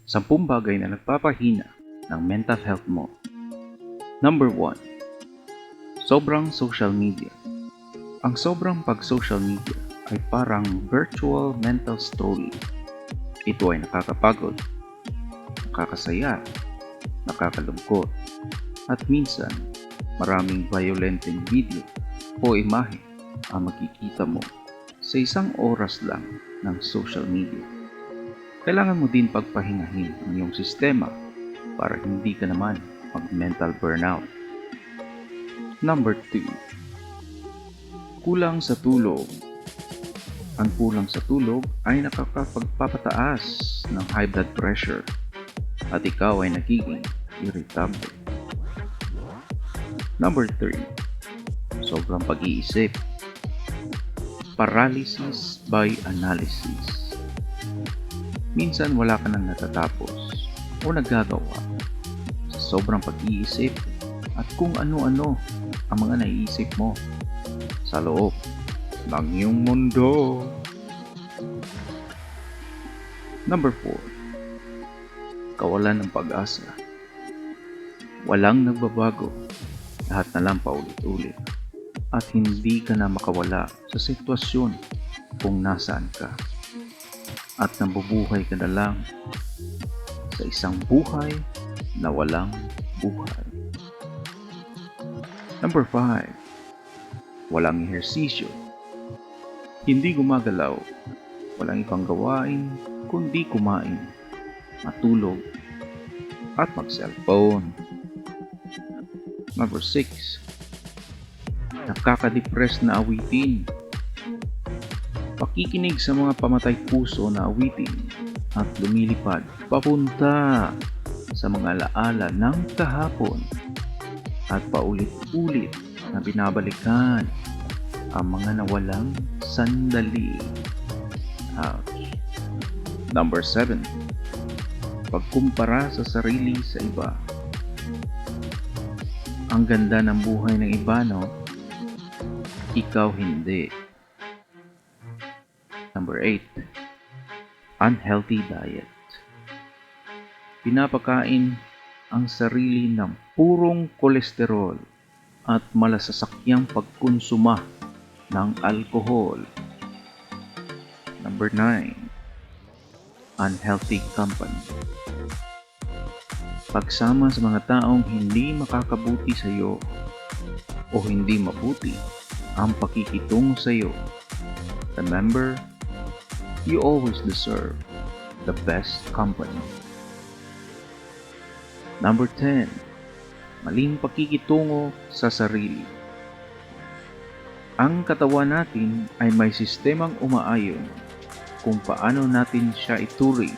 10 bagay na nagpapahina ng mental health mo. Number 1. Sobrang social media. Ang sobrang pag-social media ay parang virtual mental strolling. Ito ay nakakapagod, nakakasaya, nakakalungkot, at minsan maraming violenteng video o imahe ang makikita mo sa isang oras lang ng social media. Kailangan mo din pagpahingahin ang iyong sistema para hindi ka naman mag-mental burnout. Number 2. Kulang sa tulog. Ang kulang sa tulog ay nakakapagpapataas ng high blood pressure at ikaw ay nagiging irritable. Number 3. Sobrang pag-iisip. Paralysis by analysis. Minsan wala ka nang natatapos o nagagawa sa sobrang pag-iisip at kung ano-ano ang mga naiisip mo sa loob ng iyong mundo. Number 4. Kawalan ng pag-asa. Walang nagbabago, lahat na lang paulit-ulit at hindi ka na makawala sa sitwasyon kung nasaan ka at nabubuhay ka na lang sa isang buhay na walang buhay. Number 5. Walang ehersisyo. Hindi gumagalaw, walang ibang gawain kundi kumain, matulog, at mag-cellphone. Number 6. Nakaka-depress na awitin. Pakikinig sa mga pamatay puso na awitin at lumilipad papunta sa mga alaala ng kahapon at paulit-ulit na binabalikan ang mga nawalang sandali. Ouch. Number 7. Pagkumpara sa sarili sa iba. Ang ganda ng buhay ng iba, no? Ikaw hindi. Number 8. Unhealthy diet. Pinapakain ang sarili ng purong kolesterol at malasasakyang pagkonsuma ng alkohol. Number 9. Unhealthy company. Pagsama sa mga taong hindi makakabuti sa iyo o hindi mabuti ang pakikitungo sa iyo. Remember, you always deserve the best company. Number 10. Maling pakikitungo sa sarili. Ang katawan natin ay may sistemang umaayon kung paano natin siya ituring.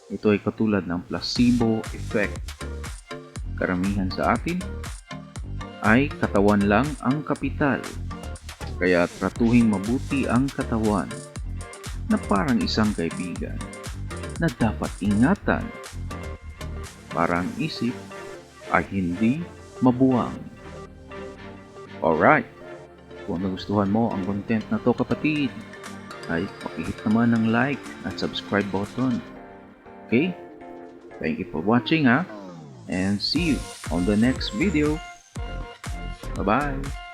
Ito ay katulad ng placebo effect. Karamihan sa atin ay katawan lang ang kapital. Kaya tratuhin mabuti ang katawan na parang isang kaibigan na dapat ingatan para ang isip ay hindi mabuwang. Alright, kung nagustuhan mo ang content na to kapatid, ay pakihit naman ng like at subscribe button. Okay? Thank you for watching and see you on the next video. Bye-bye!